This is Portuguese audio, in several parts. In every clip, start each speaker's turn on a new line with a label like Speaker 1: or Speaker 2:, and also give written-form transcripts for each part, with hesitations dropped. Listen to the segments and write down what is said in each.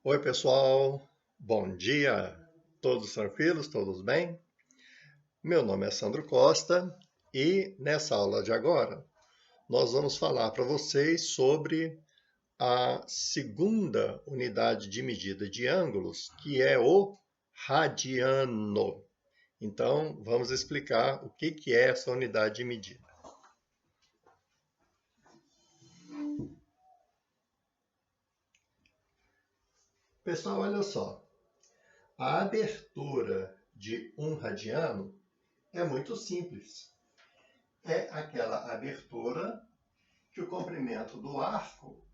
Speaker 1: Oi, pessoal. Bom dia. Todos tranquilos? Todos bem? Meu nome é Sandro Costa e nessa aula de agora nós vamos falar para vocês sobre a segunda unidade de medida de ângulos, que é o radiano. Então, vamos explicar o que é essa unidade de medida. Pessoal, olha só. A abertura de um radiano é muito simples. É aquela abertura que o comprimento do arco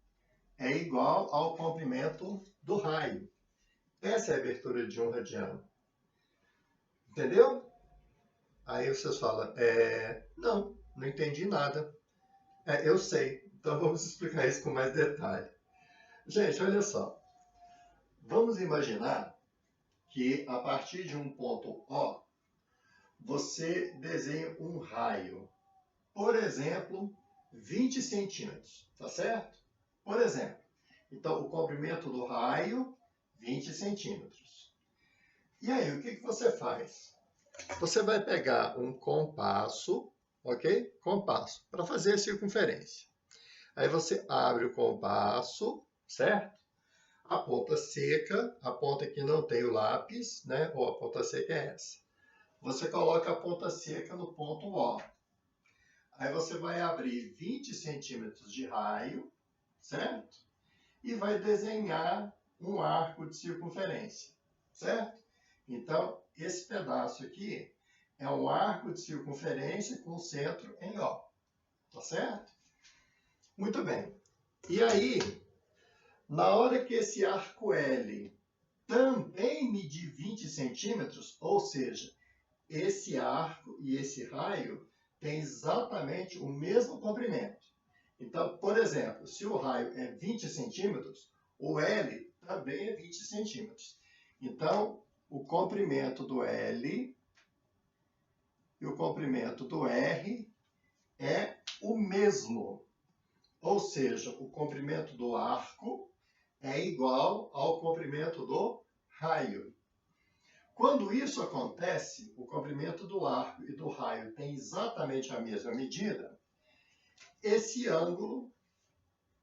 Speaker 1: é igual ao comprimento do raio. Essa é a abertura de um radiano. Entendeu? Aí vocês falam, não entendi nada. Eu sei, então vamos explicar isso com mais detalhe. Gente, olha só. Vamos imaginar que a partir de um ponto O, você desenha um raio. Por exemplo, 20 centímetros, tá certo? Por exemplo. Então, o comprimento do raio, 20 centímetros. E aí, o que você faz? Você vai pegar um compasso, ok? Compasso, para fazer a circunferência. Aí você abre o compasso, certo? A ponta seca, a ponta que não tem o lápis, né? Ou a ponta seca é essa. Você coloca a ponta seca no ponto O. Aí você vai abrir 20 centímetros de raio, certo? E vai desenhar um arco de circunferência, certo? Então, esse pedaço aqui é um arco de circunferência com centro em O, tá certo? Muito bem. E aí, na hora que esse arco L também medir 20 centímetros, ou seja, esse arco e esse raio têm exatamente o mesmo comprimento. Então, por exemplo, se o raio é 20 centímetros, o L também é 20 centímetros. Então, o comprimento do L e o comprimento do R é o mesmo. Ou seja, o comprimento do arco é igual ao comprimento do raio. Quando isso acontece, o comprimento do arco e do raio tem exatamente a mesma medida, esse ângulo,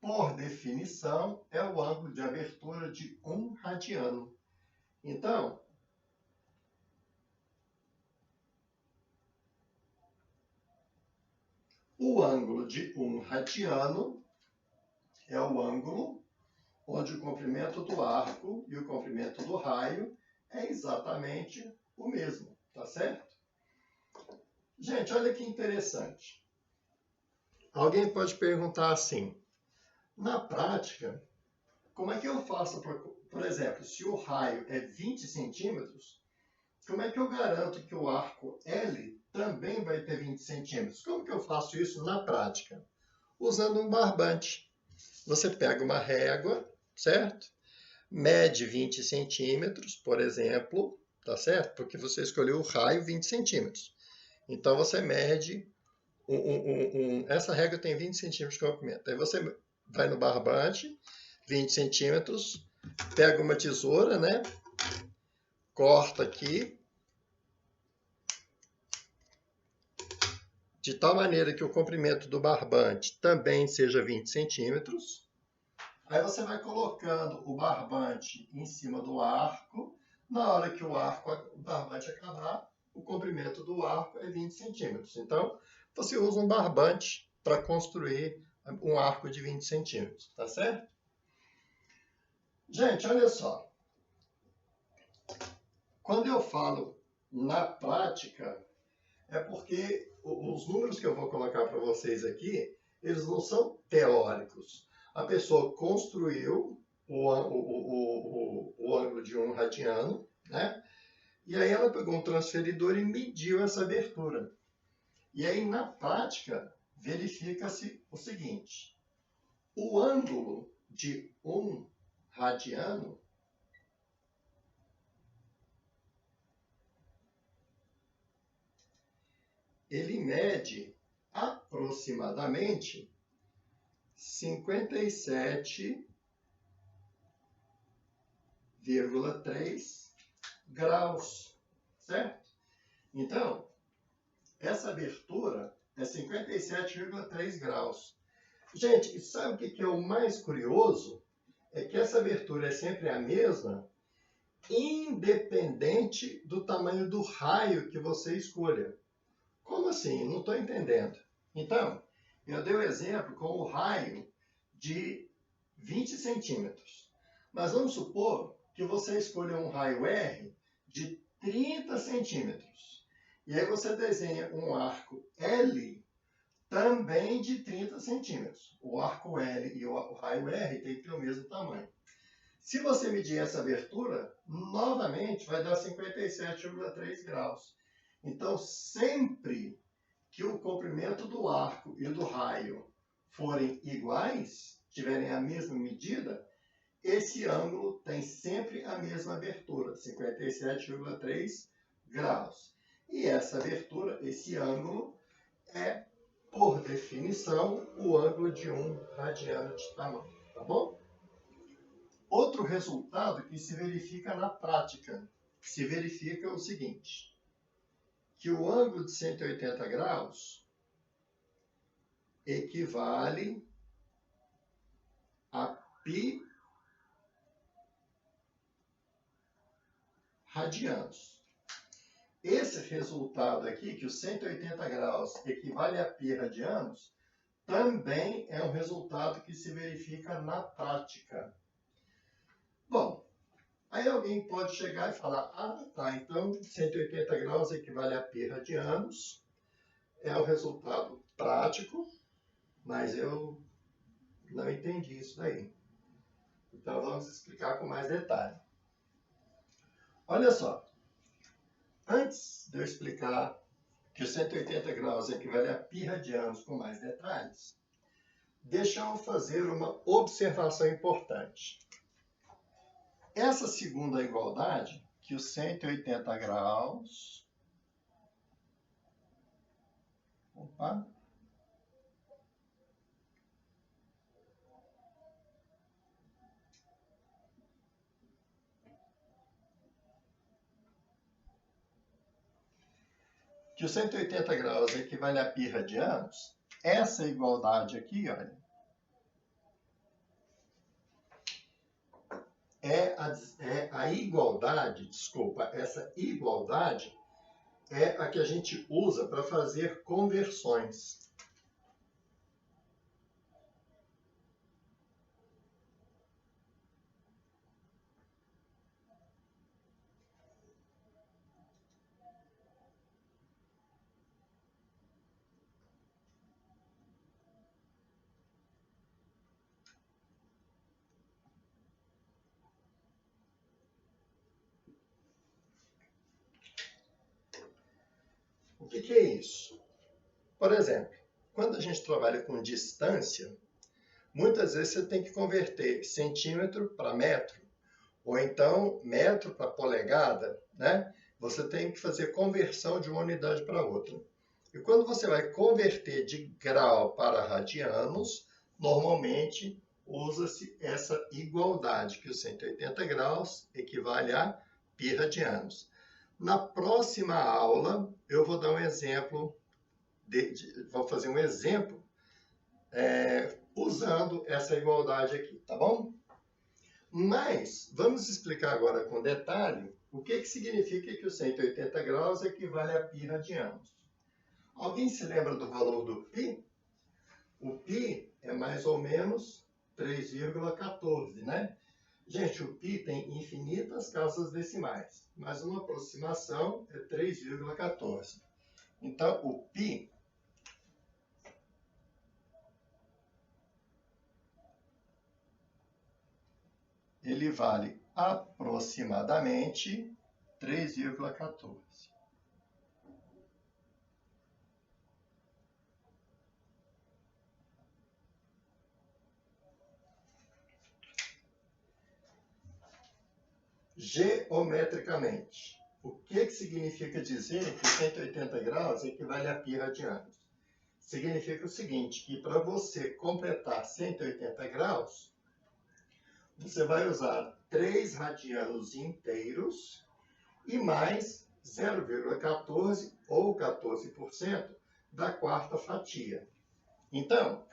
Speaker 1: por definição, é o ângulo de abertura de um radiano. Então, o ângulo de um radiano é o ângulo onde o comprimento do arco e o comprimento do raio é exatamente o mesmo, tá certo? Gente, olha que interessante. Alguém pode perguntar assim, na prática, como é que eu faço, por exemplo, se o raio é 20 centímetros, como é que eu garanto que o arco L também vai ter 20 centímetros? Como que eu faço isso na prática? Usando um barbante. Você pega uma régua, certo? Mede 20 centímetros, por exemplo, tá certo? Porque você escolheu o raio 20 centímetros. Então você mede, essa régua tem 20 centímetros de comprimento. Aí você vai no barbante, 20 centímetros, pega uma tesoura, né? Corta aqui, de tal maneira que o comprimento do barbante também seja 20 centímetros. Aí você vai colocando o barbante em cima do arco. Na hora que o barbante acabar, o comprimento do arco é 20 centímetros. Então, você usa um barbante para construir um arco de 20 centímetros, tá certo? Gente, olha só. Quando eu falo na prática, é porque os números que eu vou colocar para vocês aqui, eles não são teóricos. A pessoa construiu o ângulo de um radiano, né? E aí ela pegou um transferidor e mediu essa abertura. E aí, na prática, verifica-se o seguinte. O ângulo de um radiano ele mede aproximadamente 57 57,3 graus, certo? Então, essa abertura é 57,3 graus. Gente, e sabe o que é o mais curioso? É que essa abertura é sempre a mesma, independente do tamanho do raio que você escolha. Como assim? Não estou entendendo. Então, eu dei o exemplo com o raio de 20 centímetros. Mas vamos supor que você escolha um raio R de 30 centímetros. E aí você desenha um arco L também de 30 centímetros. O arco L e o raio R tem que ter o mesmo tamanho. Se você medir essa abertura, novamente vai dar 57,3 graus. Então, sempre que o comprimento do arco e do raio forem iguais, tiverem a mesma medida, esse ângulo tem sempre a mesma abertura, 57,3 graus. E essa abertura, esse ângulo, é, por definição, o ângulo de 1 radiano de tamanho, tá bom? Outro resultado que se verifica na prática, se verifica o seguinte, que o ângulo de 180 graus equivale a π radianos. Esse resultado aqui, que os 180 graus equivale a π radianos, também é um resultado que se verifica na prática. Bom, aí alguém pode chegar e falar, ah, tá, então 180 graus equivale a π radianos, é um resultado prático, mas eu não entendi isso daí. Então vamos explicar com mais detalhe. Olha só, antes de eu explicar que os 180 graus equivale a π radianos com mais detalhes, deixa eu fazer uma observação importante. Essa segunda igualdade, que os 180 graus... Opa! Que os 180 graus equivale a π radianos, essa igualdade aqui, olha, a igualdade, desculpa, essa igualdade é a que a gente usa para fazer conversões. O que é isso? Por exemplo, quando a gente trabalha com distância, muitas vezes você tem que converter centímetro para metro, ou então metro para polegada, né? Você tem que fazer conversão de uma unidade para outra. E quando você vai converter de grau para radianos, normalmente usa-se essa igualdade, que os 180 graus equivale a π radianos. Na próxima aula, eu vou dar um exemplo, vou fazer um exemplo usando essa igualdade aqui, tá bom? Mas, vamos explicar agora com detalhe o que significa que os 180 graus equivale a π radianos. Alguém se lembra do valor do π? O π é mais ou menos 3,14, né? Gente, o π tem infinitas casas decimais, mas uma aproximação é 3,14. Então, o π ele vale aproximadamente 3,14. Geometricamente, o que significa dizer que 180 graus equivale a π radianos? Significa o seguinte, que para você completar 180 graus, você vai usar 3 radianos inteiros e mais 0,14 ou 14% da quarta fatia. Então,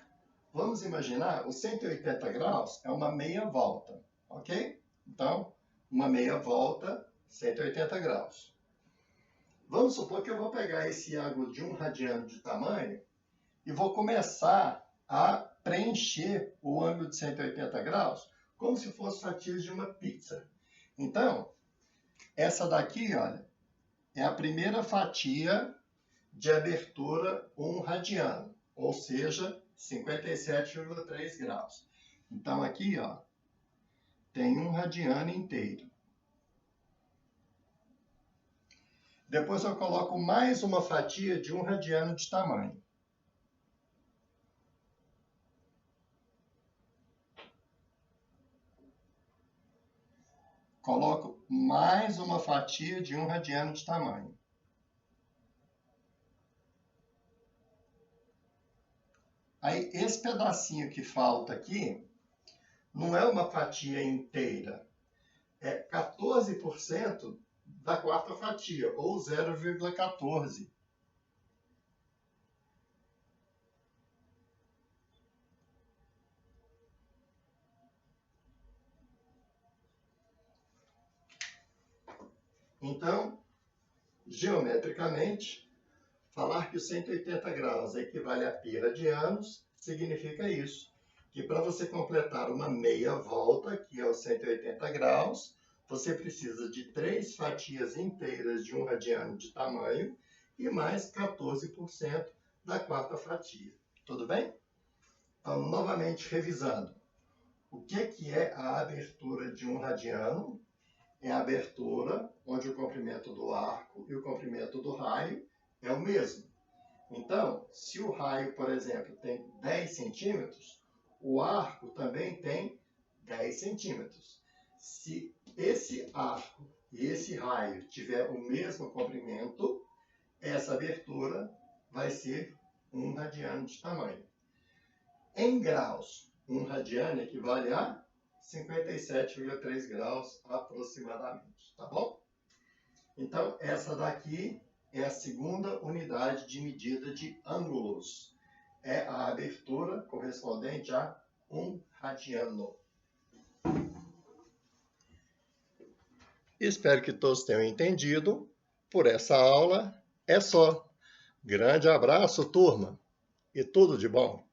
Speaker 1: vamos imaginar, os 180 graus é uma meia volta, ok? Então, uma meia volta, 180 graus. Vamos supor que eu vou pegar esse ângulo de 1 radiano de tamanho e vou começar a preencher o ângulo de 180 graus como se fosse fatias de uma pizza. Então, essa daqui, olha, é a primeira fatia de abertura 1 radiano, ou seja, 57,3 graus. Então, aqui, ó, tem 1 radiano inteiro. Depois eu coloco mais uma fatia de 1 radiano de tamanho. Coloco mais uma fatia de 1 radiano de tamanho. Aí, esse pedacinho que falta aqui, não é uma fatia inteira, é 14% da quarta fatia, ou 0,14. Então, geometricamente, falar que os 180 graus equivale a π radianos significa isso, que para você completar uma meia volta, que é os 180 graus, você precisa de 3 fatias inteiras de 1 radiano de tamanho e mais 14% da quarta fatia. Tudo bem? Então, novamente revisando. O que é a abertura de 1 radiano? É a abertura onde o comprimento do arco e o comprimento do raio é o mesmo. Então, se o raio, por exemplo, tem 10 centímetros, o arco também tem 10 centímetros. Se esse arco e esse raio tiver o mesmo comprimento, essa abertura vai ser 1 radiano de tamanho. Em graus, 1 radiano equivale a 57,3 graus aproximadamente, tá bom? Então, essa daqui é a segunda unidade de medida de ângulos. É a abertura correspondente a 1 radiano. Espero que todos tenham entendido. Por essa aula é só. Grande abraço, turma, e tudo de bom.